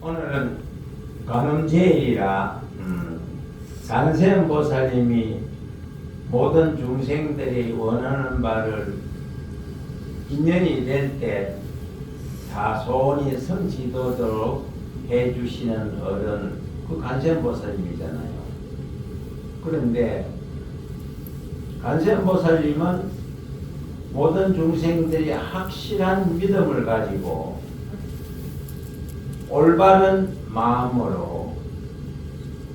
오늘은 관음제일이라 관세음보살님이 모든 중생들이 원하는 바를 인연이 될 때 다 소원이 성취되도록 해주시는 어른, 그 관세음보살님이잖아요. 그런데 관세음보살님은 모든 중생들이 확실한 믿음을 가지고 올바른 마음으로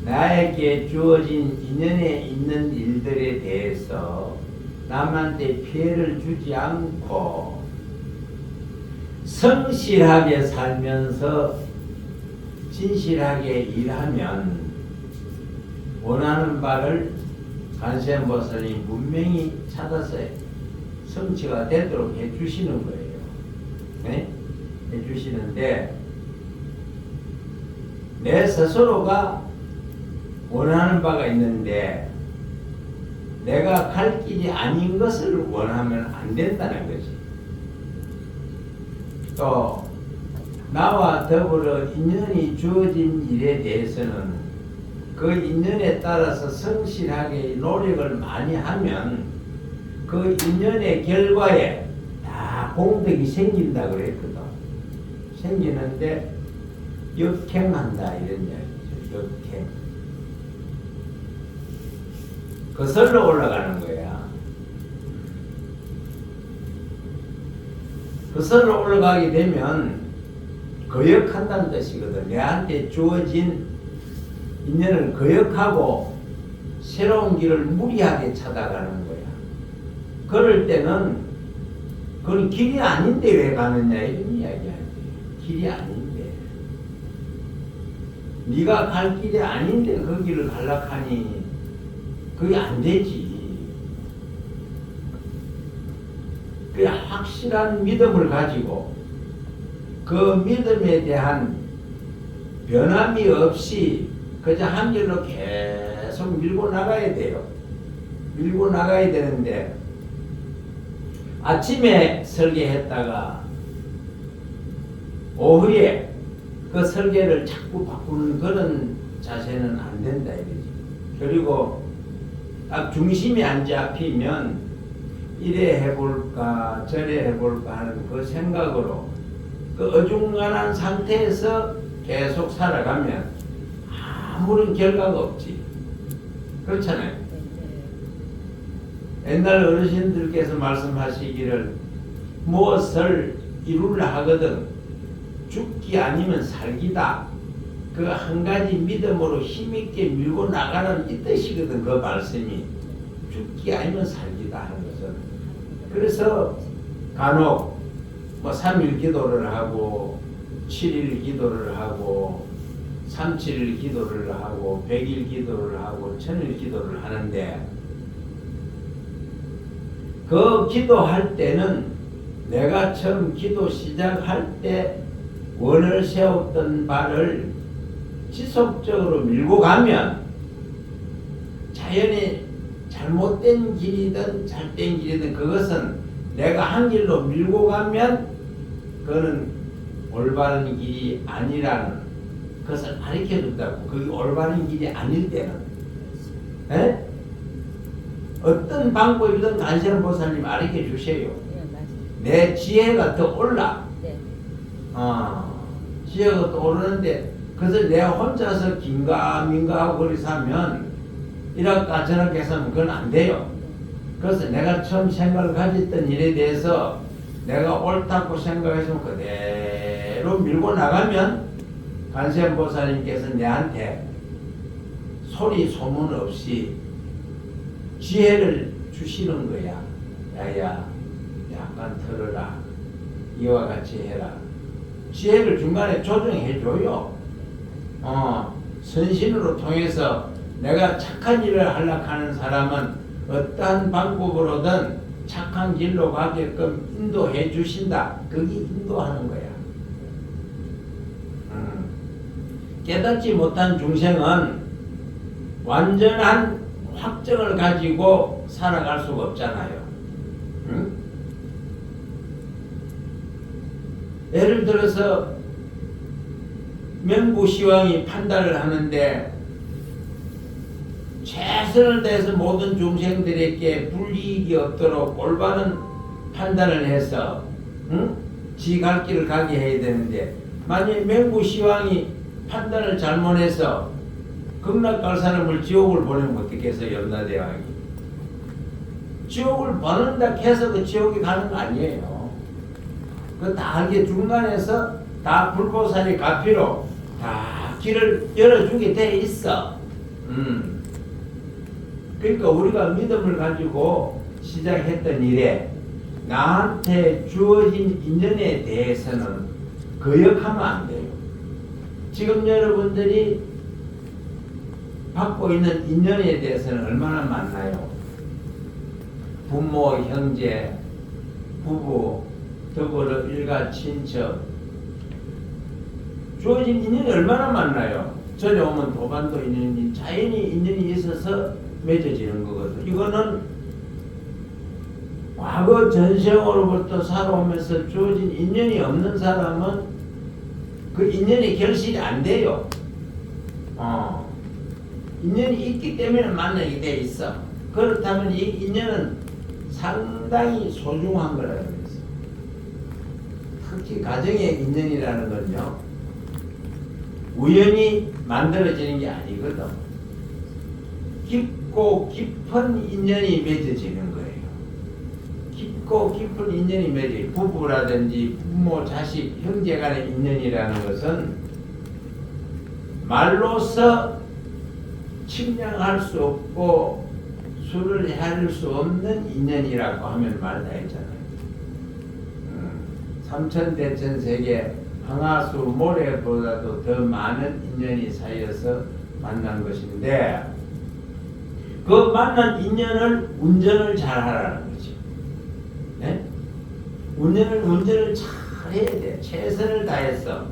나에게 주어진 인연에 있는 일들에 대해서 남한테 피해를 주지 않고 성실하게 살면서 진실하게 일하면 원하는 바를 관세음보살님 분명히 찾아서 성취가 되도록 해주시는 거예요. 네? 해주시는데 내 스스로가 원하는 바가 있는데 내가 갈 길이 아닌 것을 원하면 안 된다는 거지. 또 나와 더불어 인연이 주어진 일에 대해서는 그 인연에 따라서 성실하게 노력을 많이 하면 그 인연의 결과에 다 공덕이 생긴다 그랬거든. 생기는데 역행한다 이런 이야기죠. 역행. 거슬러 올라가는 거야. 거슬러 올라가게 되면 거역한다는 뜻이거든. 내한테 주어진 인연을 거역하고 새로운 길을 무리하게 찾아가는 거야. 그럴 때는 그건 길이 아닌데 왜 가느냐 이런 이야기야. 길이 아닌데. 네가 갈 길이 아닌데 그 길을 갈락하니 그게 안 되지. 그 확실한 믿음을 가지고 그 믿음에 대한 변함이 없이 그저 한 길로 계속 밀고 나가야 돼요. 밀고 나가야 되는데 아침에 설계했다가 오후에 그 설계를 자꾸 바꾸는 그런 자세는 안 된다 이거지. 그리고 딱 중심이 안 잡히면 이래 해볼까 저래 해볼까 하는 그 생각으로 그 어중간한 상태에서 계속 살아가면 아무런 결과가 없지. 그렇잖아요. 옛날 어르신들께서 말씀하시기를 무엇을 이루려 하거든 죽기 아니면 살기다. 그 한 가지 믿음으로 힘있게 밀고 나가는 이 뜻이거든. 그 말씀이 죽기 아니면 살기다 하는 것은. 그래서 간혹 뭐 3일 기도를 하고 7일 기도를 하고 37일 기도를 하고 100일 기도를 하고 1000일 기도를 하는데 그 기도할 때는 내가 처음 기도 시작할 때 원을 세웠던 바를 지속적으로 밀고 가면 자연히 잘못된 길이든 잘된 길이든 그것은 내가 한 길로 밀고 가면 그거는 올바른 길이 아니라는 것을 가르쳐 준다고. 그게 올바른 길이 아닐 때는 에? 어떤 방법이든 관세음보살님 가르쳐 주세요. 내 지혜가 더 올라. 지혜가 더 오르는데 그래서 내가 혼자서 긴가민가하고 그리 사면 이렇게 저렇게 해서는 그건 안 돼요. 그래서 내가 처음 생각을 가졌던 일에 대해서 내가 옳다고 생각해서 그대로 밀고 나가면 관세음보살님께서 내한테 소리 소문 없이 지혜를 주시는 거야. 야야 약간 들어라. 이와 같이 해라. 지혜를 중간에 조정해줘요. 선신으로 통해서 내가 착한 일을 하려고 하는 사람은 어떠한 방법으로든 착한 길로 가게끔 인도해 주신다. 그게 인도하는 거야. 깨닫지 못한 중생은 완전한 확정을 가지고 살아갈 수가 없잖아요. 응? 예를 들어서 맹구시왕이 판단을 하는데 최선을 다해서 모든 중생들에게 불이익이 없도록 올바른 판단을 해서 지 갈 길을 가게 해야 되는데, 만약에 맹구시왕이 판단을 잘못해서 극락 갈 사람을 지옥을 보내면 어떻겠어요? 염라대왕이 지옥을 보낸다 해서 그 지옥에 가는 거 아니에요. 그 다 이게 중간에서 다 불보살이 가피로 다 길을 열어주게 돼 있어. 그러니까 우리가 믿음을 가지고 시작했던 일에 나한테 주어진 인연에 대해서는 거역하면 안 돼요. 지금 여러분들이 받고 있는 인연에 대해서는 얼마나 많나요? 부모, 형제, 부부, 더불어 일가, 친척, 주어진 인연이 얼마나 많나요? 전에 오면 도반도 인연이, 자연히 인연이 있어서 맺어지는 거거든. 이거는 과거 전생으로부터 살아오면서 주어진 인연이 없는 사람은 그 인연이 결실이 안 돼요. 인연이 있기 때문에 만나게 돼 있어. 그렇다면 이 인연은 상당히 소중한 거라고 했어. 특히 가정의 인연이라는 건요, 우연히 만들어지는 게 아니거든. 깊고 깊은 인연이 맺어지는 거예요. 깊고 깊은 인연이 맺어요. 부부라든지 부모, 자식, 형제 간의 인연이라는 것은 말로서 측량할 수 없고 수를 헤아릴 수 없는 인연이라고 하면 말 다 했잖아요. 삼천대천세계 황하수 모래보다도 더 많은 인연이 쌓여서 만난 것인데, 그 만난 인연을 운전을 잘 하라는 거죠. 네? 운전을 잘 해야 돼. 최선을 다해서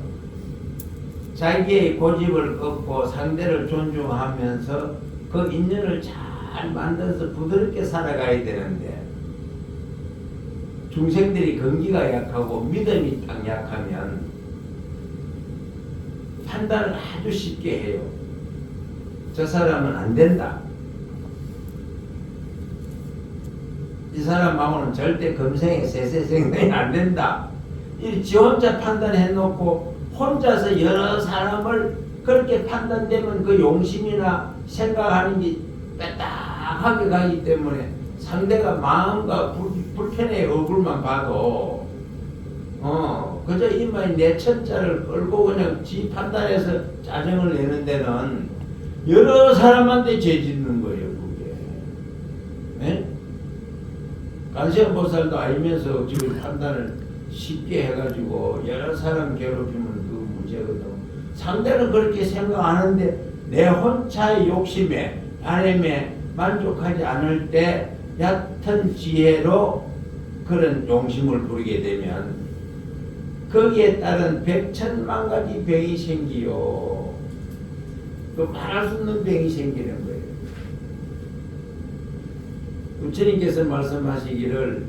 자기의 고집을 꺾고 상대를 존중하면서 그 인연을 잘 만들어서 부드럽게 살아가야 되는데, 중생들이根기가 약하고 믿음이 딱 약하면 판단을 아주 쉽게 해요. 저 사람은 안 된다. 이 사람하고는 절대 금생에 세세생명이 안 된다. 이 지 혼자 판단해 놓고 혼자서 여러 사람을 그렇게 판단되면 그 용심이나 생각하는 게 빼딱하게 가기 때문에 상대가 마음과 불편의 얼굴만 봐도 그저 이마에 내천자를 끌고 그냥 지 판단해서 짜증을 내는 데는 여러 사람한테 죄 짓는 거예요, 그게. 네? 간세음보살도 알면서 지금 판단을 쉽게 해가지고 여러 사람 괴롭히면 그 문제거든. 상대는 그렇게 생각하는데 내 혼자의 욕심에 바람에 만족하지 않을 때 얕은 지혜로 그런 용심을 부리게 되면 거기에 따른 백천만 가지 병이 생기요. 그 말할 수 없는 병이 생기는 거예요. 부처님께서 말씀하시기를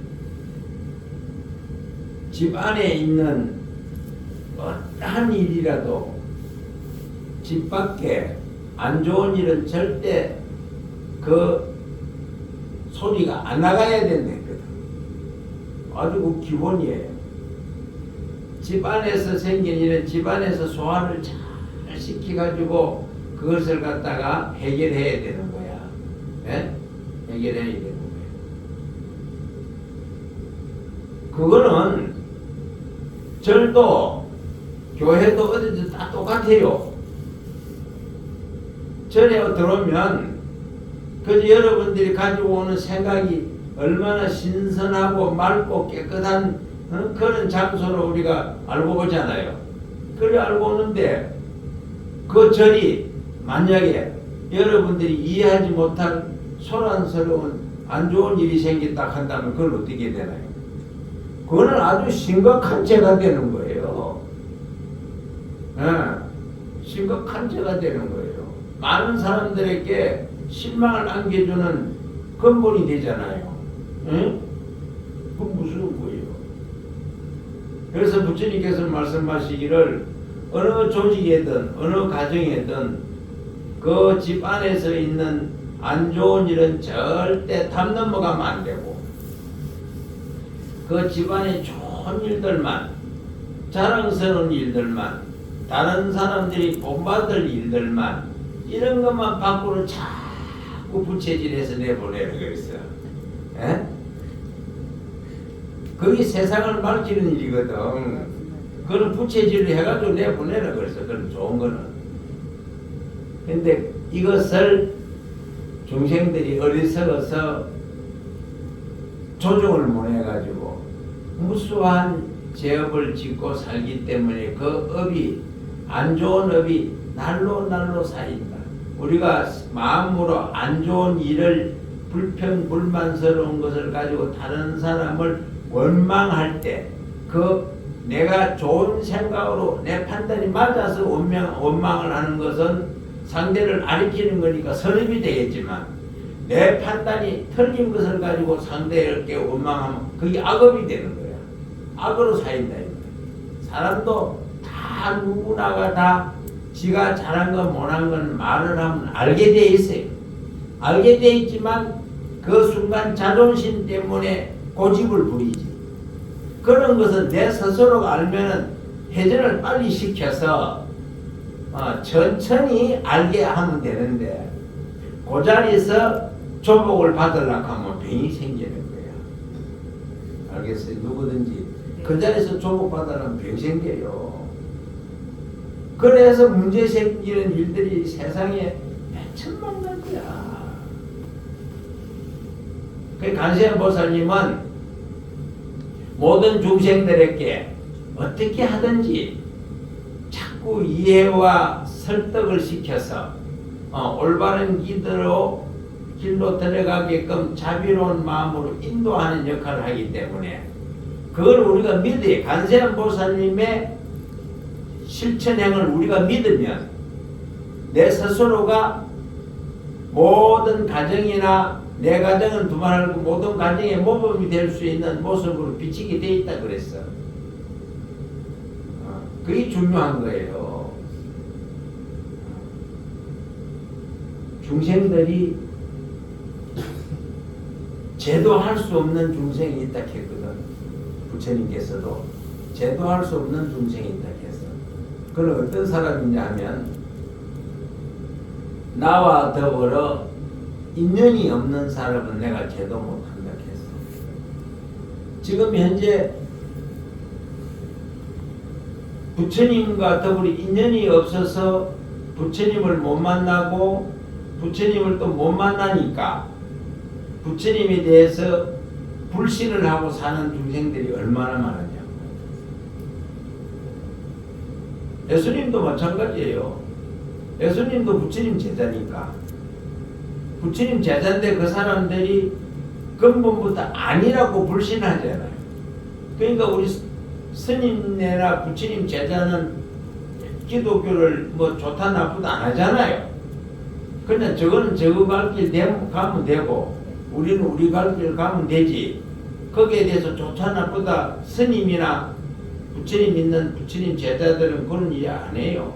집 안에 있는 어떠한 일이라도 집 밖에 안 좋은 일은 절대 그 소리가 안 나가야 된다거든. 아주 그 기본이에요. 집 안에서 생긴 일은 집 안에서 소화를 잘 시켜가지고 그것을 갖다가 해결해야 되는 거야. 네? 해결해야 되는 거야. 그거는 절도, 교회도 어디든 다 똑같아요. 절에 들어오면 그저 여러분들이 가지고 오는 생각이 얼마나 신선하고 맑고 깨끗한 그런 장소로 우리가 알고 오잖아요. 그래 알고 오는데 그 절이 만약에 여러분들이 이해하지 못한 소란스러운 안 좋은 일이 생긴다 한다면 그걸 어떻게 되나요? 그거는 아주 심각한 죄가 되는 거예요. 심각한 죄가 되는 거예요. 많은 사람들에게 실망을 안겨주는 근본이 되잖아요. 그건 무슨 거예요? 그래서 부처님께서 말씀하시기를 어느 조직에든 어느 가정에든 그 집안에서 있는 안 좋은 일은 절대 담 넘어가면 안 되고 그 집안의 좋은 일들만 자랑스러운 일들만 다른 사람들이 본받을 일들만 이런 것만 밖으로 자꾸 부채질해서 내보내는 거였어. 에? 그게 세상을 밝히는 일이거든. 그런 부채질을 해가지고 내보내라 그랬어. 그런 좋은 거는. 근데 이것을 중생들이 어리석어서 조정을 못 해가지고 무수한 죄업을 짓고 살기 때문에 그 업이 안 좋은 업이 날로 날로 쌓인다. 우리가 마음으로 안 좋은 일을 불평불만스러운 것을 가지고 다른 사람을 원망할 때 그 내가 좋은 생각으로 내 판단이 맞아서 원망을 하는 것은 상대를 아리키는 거니까 선입이 되겠지만 내 판단이 틀린 것을 가지고 상대에게 원망하면 그게 악업이 되는 거야. 악으로 쌓인다. 사람도 다 누구나가 다 지가 잘한 건 못한 건 말을 하면 알게 돼 있어요. 알게 돼 있지만 그 순간 자존심 때문에 고집을 부리지. 그런 것은 내 스스로가 알면은 회전을 빨리 시켜서 천천히 알게 하면 되는데 그 자리에서 조복을 받으려고 하면 병이 생기는 거야. 알겠어요? 누구든지 그 자리에서 조복 받으려면 병 생겨요. 그래서 문제 생기는 일들이 세상에 몇천만 가지야. 그 간세음 보살님은 모든 중생들에게 어떻게 하든지 자꾸 이해와 설득을 시켜서 올바른 길로 들어가게끔 자비로운 마음으로 인도하는 역할을 하기 때문에 그걸 우리가 믿어야 간세음 보살님의 실천행을 우리가 믿으면 내 스스로가 모든 가정이나 내 가정은 두말하고 모든 가정의 모범이 될 수 있는 모습으로 비치게 돼 있다 그랬어. 그게 중요한 거예요. 중생들이 제도할 수 없는 중생이 있다 했거든. 부처님께서도 제도할 수 없는 중생이 있다 했어. 그건 어떤 사람이냐 하면 나와 더불어 인연이 없는 사람은 내가 제도 못한다 했어. 지금 현재 부처님과 더불어 인연이 없어서 부처님을 못 만나고 부처님을 또 못 만나니까 부처님에 대해서 불신을 하고 사는 중생들이 얼마나 많으냐고. 예수님도 마찬가지예요. 예수님도 부처님 제자니까. 부처님 제자인데 그 사람들이 근본부터 아니라고 불신하잖아요. 그러니까 우리 스님네나 부처님 제자는 기독교를 뭐 좋다 나쁘다 안 하잖아요. 그냥 저거는 저거 갈 길 가면 되고 우리는 우리 갈 길 가면 되지. 거기에 대해서 좋다 나쁘다 스님이나 부처님 믿는 부처님 제자들은 그런 일 안 해요.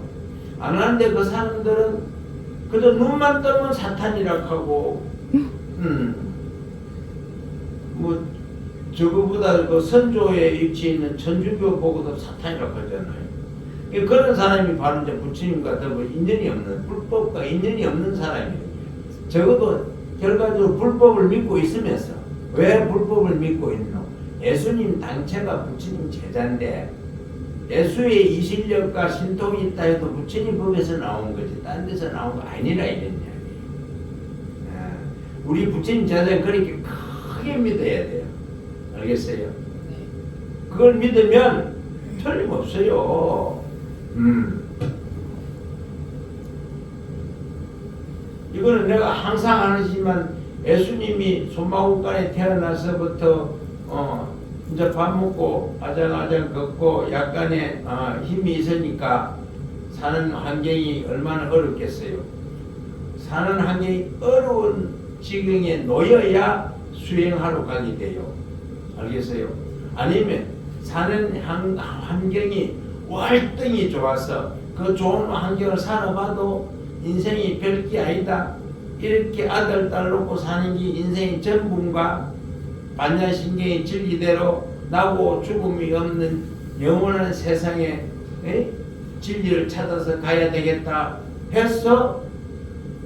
안 하는데 그 사람들은 그저 눈만 뜨면 사탄이라고 하고 뭐 저거보다 그 선조에 위치해 있는 천주교 보고도 사탄이라고 하잖아요. 그런 사람이 바로 이제 부처님과 더불어 인연이 없는, 불법과 인연이 없는 사람이에요. 적어도 결과적으로 불법을 믿고 있으면서 왜 불법을 믿고 있노? 예수님 당체가 부처님 제자인데 예수의 이실력과 신통이 있다 해도 부처님 법에서 나온 거지 딴 데서 나온 거 아니라 이런 이야기. 우리 부처님 제자는 그렇게 크게 믿어야 돼요. 알겠어요? 그걸 믿으면 틀림없어요. 이거는 내가 항상 하지만 예수님이 소마국간에 태어나서부터 이제 밥 먹고 아장아장 걷고 약간의 힘이 있으니까 사는 환경이 얼마나 어렵겠어요. 사는 환경이 어려운 지경에 놓여야 수행하러 가게 돼요. 알겠어요? 아니면 사는 환경이 월등히 좋아서 그 좋은 환경을 살아봐도 인생이 별게 아니다. 이렇게 아들, 딸 놓고 사는 게 인생의 전부인가? 반야신경의 진리대로 나고 죽음이 없는 영원한 세상에 진리를 찾아서 가야 되겠다 해서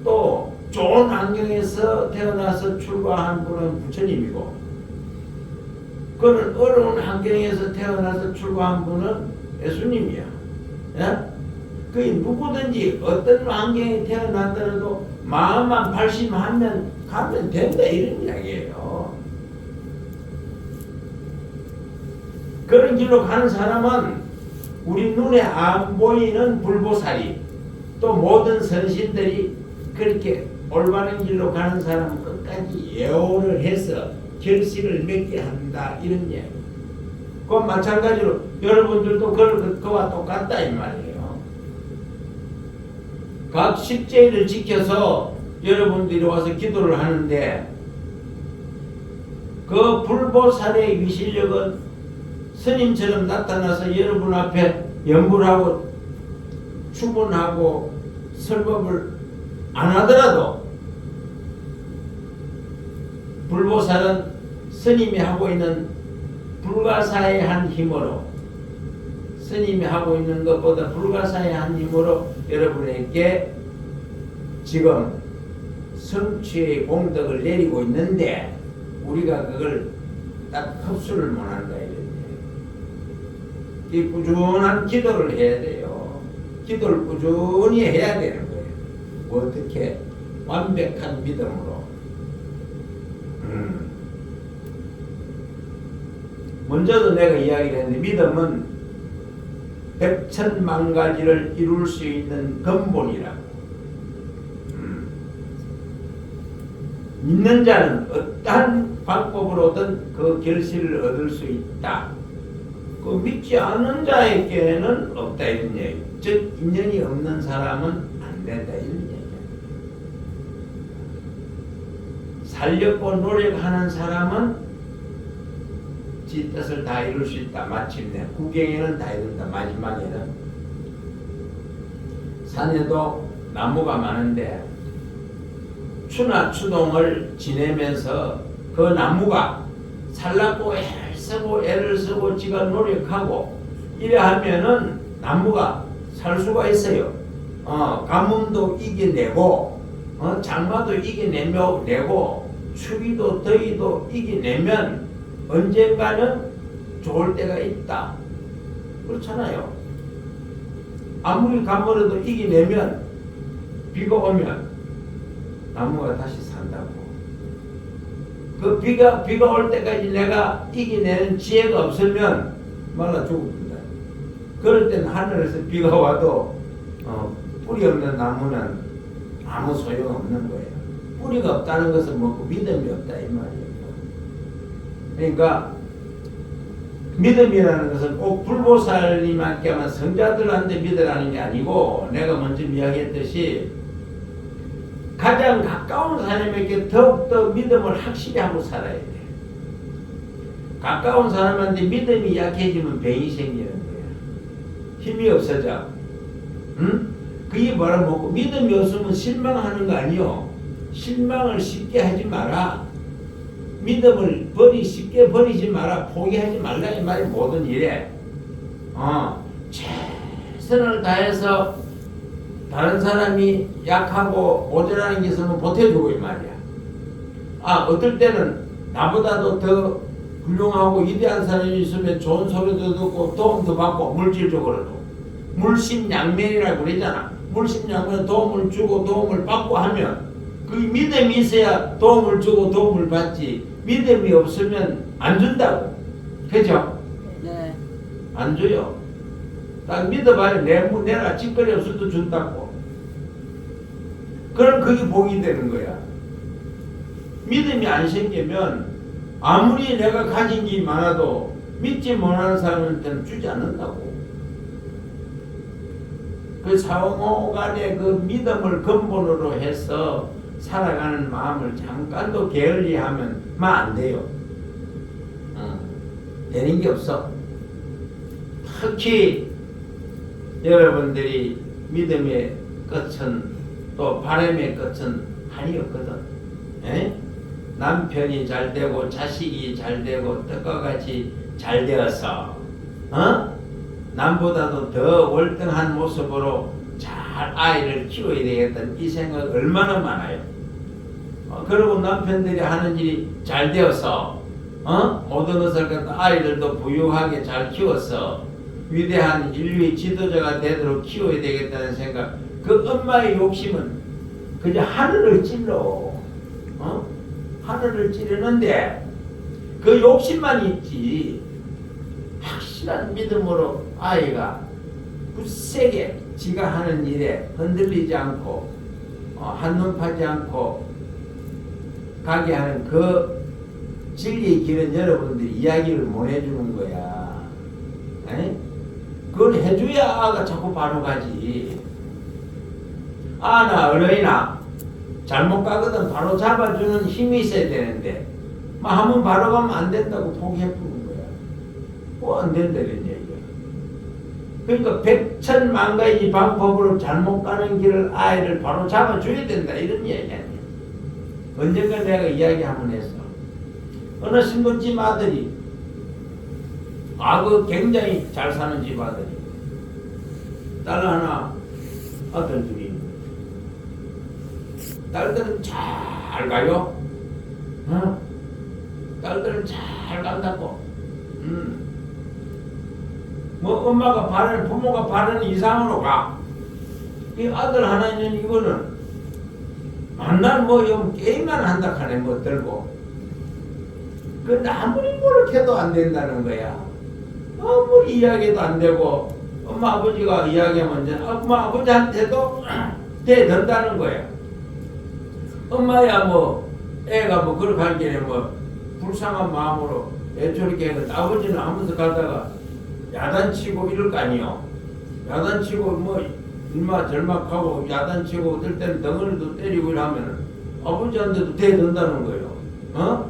또 좋은 환경에서 태어나서 출가한 분은 부처님이고, 그는 어려운 환경에서 태어나서 출가한 분은 예수님이야. 예? 그 누구든지 어떤 환경에 태어나더라도 마음만 발심하면 가면 된다, 이런 이야기예요. 그런 길로 가는 사람은 우리 눈에 안 보이는 불보살이, 또 모든 선신들이 그렇게 올바른 길로 가는 사람은 끝까지 예호를 해서 결실을 맺게 한다, 이런 이야기. 그 마찬가지로 여러분들도 그와 똑같다 이 말이에요. 각 십제일을 지켜서 여러분들이 와서 기도를 하는데, 그 불보살의 위실력은 스님처럼 나타나서 여러분 앞에 연불하고 추분하고 설법을 안 하더라도, 불보살은 스님이 하고 있는 불가사의 한 힘으로, 스님이 하고 있는 것보다 불가사의 한 힘으로 여러분에게 지금 성취의 공덕을 내리고 있는데, 우리가 그걸 딱 흡수를 못한다, 이 꾸준한 기도를 해야 돼요. 기도를 꾸준히 해야 되는 거예요. 어떻게? 완벽한 믿음으로. 먼저도 내가 이야기를 했는데, 믿음은 백천만 가지를 이룰 수 있는 근본이라고. 믿는 자는 어떠한 방법으로든 그 결실을 얻을 수 있다. 그 믿지 않는 자에게는 없다, 이런 얘기. 즉 인연이 없는 사람은 안 된다, 이런 얘기야. 살려고 노력하는 사람은 지 뜻을 다 이룰 수 있다. 마침내 구경에는 다 이룬다. 마지막에는 산에도 나무가 많은데 추나 추동을 지내면서 그 나무가 살라고 애를 쓰고 지가 노력하고 이래 하면은 나무가 살 수가 있어요. 가뭄도 이겨내고, 장마도 이겨내고, 추위도 더위도 이겨내면 언젠가는 좋을 때가 있다. 그렇잖아요. 아무리 가물어도 이겨내면 비가 오면 나무가 다시 산다고. 그 비가 올 때까지 내가 이겨내는 지혜가 없으면 말라 죽습니다. 그럴 때는 하늘에서 비가 와도 뿌리 없는 나무는 아무 소용없는 거예요. 뿌리가 없다는 것은 뭐고 믿음이 없다, 이 말이에요. 그러니까 믿음이라는 것은 꼭 불보살님한테만 성자들한테 믿으라는 게 아니고, 내가 먼저 이야기했듯이 가장 가까운 사람에게 더욱더 믿음을 확실히 하고 살아야 돼. 가까운 사람한테 믿음이 약해지면 병이 생기는 거야. 힘이 없어져. 응? 그게 뭐고 믿음이 없으면 실망하는 거 아니요. 실망을 쉽게 하지 마라. 믿음을 쉽게 버리지 마라. 포기하지 말라, 이 말이 모든 일에. 최선을 다해서 다른 사람이 약하고 모자라는 게 있으면 보태주고, 이 말이야. 어떨 때는 나보다도 더 훌륭하고 위대한 사람이 있으면 좋은 소리도 듣고 도움도 받고, 물질적으로도. 물심양면이라고 그러잖아. 물심양면은 도움을 주고 도움을 받고 하면 그 믿음이 있어야 도움을 주고 도움을 받지, 믿음이 없으면 안 준다고. 그죠? 네. 안 줘요. 딱 믿어봐야 내가 찌꺼리 없어도 준다고. 그럼 그게 복이 되는 거야. 믿음이 안 생기면 아무리 내가 가진 게 많아도 믿지 못하는 사람한테는 주지 않는다고. 그 상호 간의 그 믿음을 근본으로 해서 살아가는 마음을 잠깐도 게을리하면 안 돼요. 되는 게 없어. 특히 여러분들이 믿음의 끝은 또 바람의 끝은 한이었거든. 에? 남편이 잘 되고 자식이 잘 되고 떡과 같이 잘 되어서 남보다도 더 월등한 모습으로 잘 아이를 키워야 되겠다는 이 생각 얼마나 많아요. 그리고 남편들이 하는 일이 잘 되어서 모든 것을 갖다 아이들도 부유하게 잘 키워서 위대한 인류의 지도자가 되도록 키워야 되겠다는 생각. 그 엄마의 욕심은 그저 하늘을 찔러. 하늘을 찌르는데 그 욕심만 있지 확실한 믿음으로 아이가 굳세게 지가 하는 일에 흔들리지 않고 한눈 파지 않고 가게 하는 그 진리의 길은 여러분들이 이야기를 못 해주는 거야. 에? 그걸 해줘야 아가 자꾸 바로 가지. 아나 어른이나 잘못 가거든 바로 잡아주는 힘이 있어야 되는데 한번 바로 가면 안 된다고 포기해버리는 거야. 뭐 안 된다는 얘기야. 그러니까 백천만가지 방법으로 잘못 가는 길을 아이를 바로 잡아줘야 된다 이런 얘기 아니야. 언젠가 내가 이야기 한번 했어. 어느 신부집 아들이 그 굉장히 잘 사는 집 아들이 딸 하나 아들 둘이 딸들은 잘 가요. 딸들은 잘 간다고. 뭐 엄마가 바라는 부모가 바라는 이상으로 가. 이 아들 하나 있는 이거는 만날 뭐 게임만 한다 하네 뭐 들고. 근데 아무리 뭐를 해도 안 된다는 거야. 아무리 이야기해도 안 되고 엄마 아버지가 이야기하면 이제 엄마 아버지한테도 대든다는 거야. 엄마야 뭐 애가 뭐 그렇게 할 게는 뭐 불쌍한 마음으로 애초리게 했는데 아버지는 아무도 가다가 야단치고 이럴 거 아니요. 야단치고 뭐 일마 절막하고 야단치고 어떨 때는 덩어리도 때리고 이러면 아버지한테도 대든다는 거예요.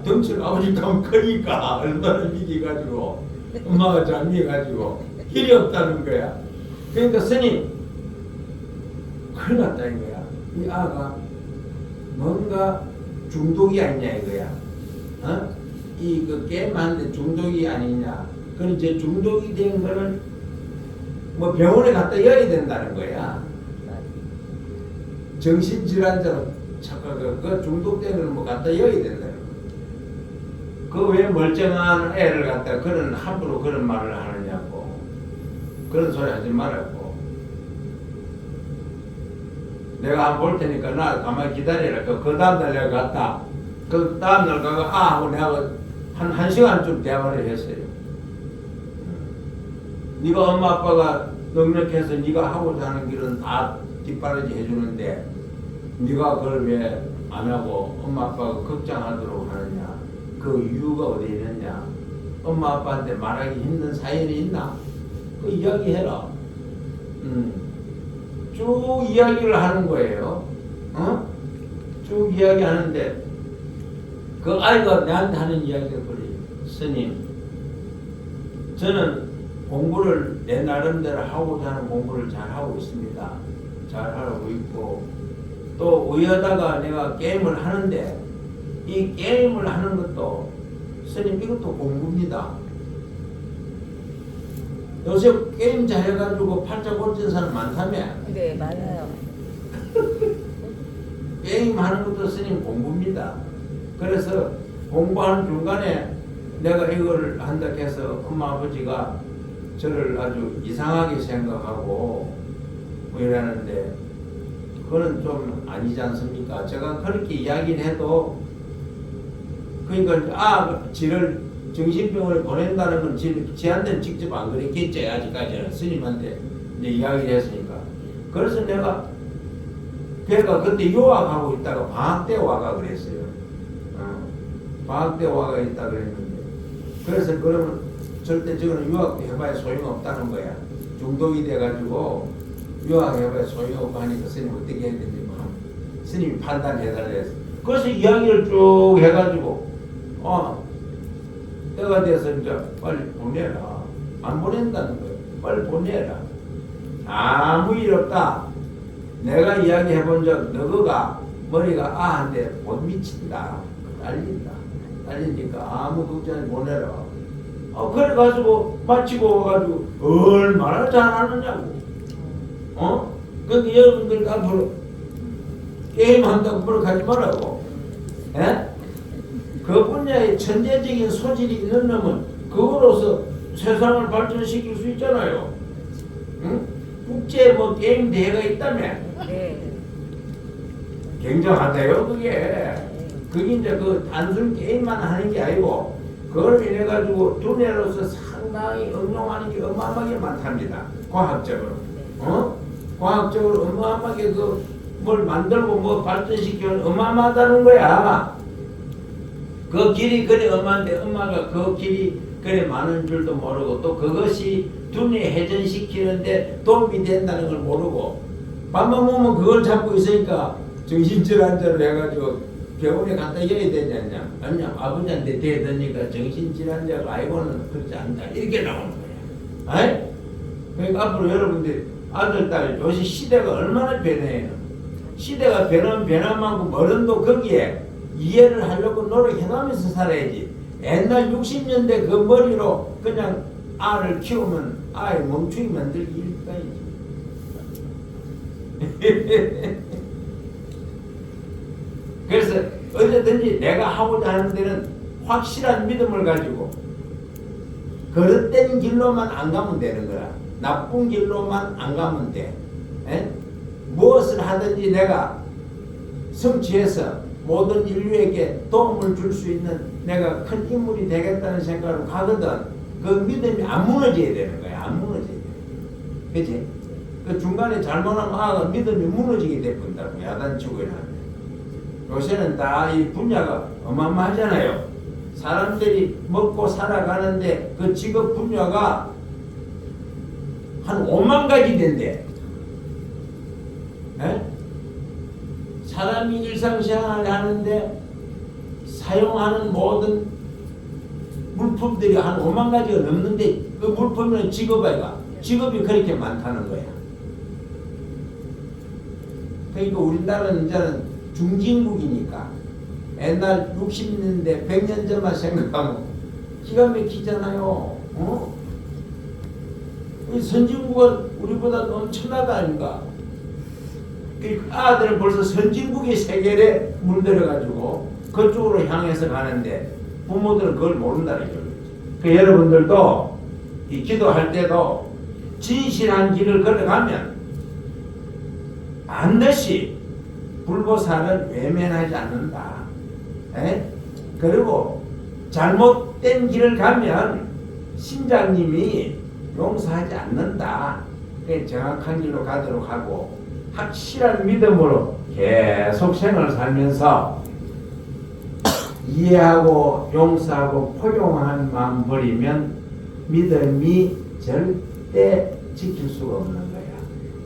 덩치가 아버지 가면 크니까 얼마나 미기가지고 엄마가 잘 미가지고 힘이 없다는 거야. 그러니까 스님 큰일 났다 이거야. 이 아가 뭔가 중독이 아니냐 이거야. 이 게임 하는데 중독이 아니냐. 그럼 이제 중독이 된 거는 뭐 병원에 갖다 여야 된다는 거야. 정신질환자로 착각하고 그 중독된 걸 뭐 갖다 여야 된다는 거야. 그 왜 멀쩡한 애를 갖다 그런 함부로 그런 말을 하느냐고. 그런 소리 하지 말라고. 내가 한번 볼 테니까 나 가만히 기다리라. 그 다음날 내가 갔다. 그 다음날 가가 하고 내가 한 시간쯤 대화를 했어요. 네가 엄마 아빠가 넉넉해서 네가 하고자 하는 길은 다 뒷바라지 해주는데 네가 그걸 왜 안 하고 엄마 아빠가 걱정하도록 하느냐. 그 이유가 어디 있느냐. 엄마 아빠한테 말하기 힘든 사연이 있나. 그 이야기해라. 쭉 이야기를 하는 거예요. 쭉 이야기하는데 그 아이가 나한테 하는 이야기가 그래요. 스님, 저는 공부를 내 나름대로 하고자 하는 공부를 잘 하고 있습니다. 잘 하고 있고 또 의하다가 내가 게임을 하는데 이 게임을 하는 것도 스님 이것도 공부입니다. 요새 게임 잘해가지고 팔자 고친 사람 많다며? 네, 맞아요. 게임 하는 것도 스님 공부입니다. 그래서 공부하는 중간에 내가 이걸 한다 해서 엄마 아버지가 저를 아주 이상하게 생각하고 뭐 이러는데 그거는 좀 아니지 않습니까? 제가 그렇게 이야기를 해도 그러니까 지를 정신병원에 보낸다는 건 지한테는 직접 안 그랬겠지. 아직까지는 스님한테 이제 이야기를 했으니까. 그래서 내가 걔가 그때 유학하고 있다가 방학 때 와가 그랬어요. 방학 때 와가 있다 그랬는데 그래서 그러면 절대 저거는 유학 해봐야 소용없다는 거야. 중독이 돼가지고 유학해봐야 소용없고 하니까 스님 어떻게 해야 되는지 스님이 판단해달라 했어. 그래서 이야기를 쭉 해가지고 때가 돼서 이제 빨리 보내라. 안 보낸다는 거예요. 빨리 보내라. 아무 일 없다. 내가 이야기해 본 적 너가 머리가 아한테 못 미친다. 딸린다. 딸리니까 아무 걱정을 보내라. 그래가지고 마치고 와가지고 얼마나 잘하느냐고. 그러니까 여러분들 앞으로 게임한다고 버럭하지 말라고. 예? 그 분야에 천재적인 소질이 있는 놈은 그거로서 세상을 발전시킬 수 있잖아요. 응? 국제 뭐 게임 대회가 있다며. 네. 굉장하대요 그게. 그게 이제 그 단순 게임만 하는 게 아니고 그걸 인해 가지고 두뇌로서 상당히 응용하는 게 어마어마하게 많답니다. 과학적으로. 과학적으로 어마어마하게 그 뭘 만들고 뭐 발전시키면 어마어마하다는 거야. 그 길이 그리 엄한데 엄마가 그 길이 그리 많은 줄도 모르고 또 그것이 두뇌 회전시키는데 도움이 된다는 걸 모르고 밥만 먹으면 그걸 잡고 있으니까 정신질환자를 해가지고 병원에 갖다 해야 되냐 아니냐 아버지한테 대드니까 정신질환자가 아이고는 그렇지 않다 이렇게 나오는 거야. 아이? 그러니까 앞으로 여러분들 아들 딸 요새 시대가 얼마나 변해요. 시대가 변한 만큼 어른도 거기에 이해를 하려고 노력해가면서 살아야지. 옛날 60년대 그 머리로 그냥 알을 키우면 아이 멍충이 만들기 일까이지. 그래서 어쨌든지 내가 하고자 하는 데는 확실한 믿음을 가지고 그릇된 길로만 안 가면 되는 거야. 나쁜 길로만 안 가면 돼. 에? 무엇을 하든지 내가 성취해서 모든 인류에게 도움을 줄 수 있는 내가 큰 인물이 되겠다는 생각으로 가거든. 그 믿음이 안 무너져야 되는 거야. 안 무너져야 돼. 그치? 그 중간에 잘못하면 아가 믿음이 무너지게 돼버린다고 야단치고 이러는데. 요새는 다 이 분야가 어마어마하잖아요. 사람들이 먹고 살아가는데 그 직업 분야가 한 5만 가지 된대. 에? 사람이 일상생활을 하는데 사용하는 모든 물품들이 한 5만 가지가 넘는데 그 물품은 직업이가 직업이 그렇게 많다는 거야. 그러니까 우리나라는 이제는 중진국이니까 옛날 60년대 100년 전만 생각하면 기가 막히잖아요. 이 선진국은 우리보다 엄청나다 아닌가. 그 아들은 벌써 선진국의 세계에 물들어가지고 그쪽으로 향해서 가는데 부모들은 그걸 모른다는 거죠. 그 여러분들도 이 기도할 때도 진실한 길을 걸어가면 반드시 불보살은 외면하지 않는다. 에? 그리고 잘못된 길을 가면 신장님이 용서하지 않는다. 정확한 길로 가도록 하고 확실한 믿음으로 계속 생을 살면서 이해하고 용서하고 포용하는 마음 버리면 믿음이 절대 지킬 수가 없는 거야.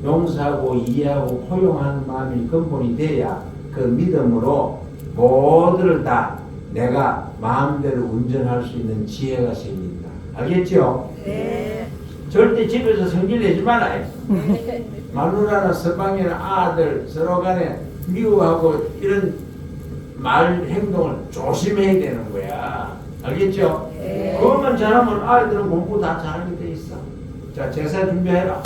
용서하고 이해하고 포용하는 마음이 근본이 돼야 그 믿음으로 모두를 다 내가 마음대로 운전할 수 있는 지혜가 생긴다. 알겠죠? 네. 절대 집에서 성질 내지 말아요. 마누라나 서방이나 아들 서로 간에 미워하고 이런 말 행동을 조심해야 되는 거야. 알겠죠? 네. 그것만 잘하면 아이들은 공부 다 잘하게 돼 있어. 자, 제사 준비해라.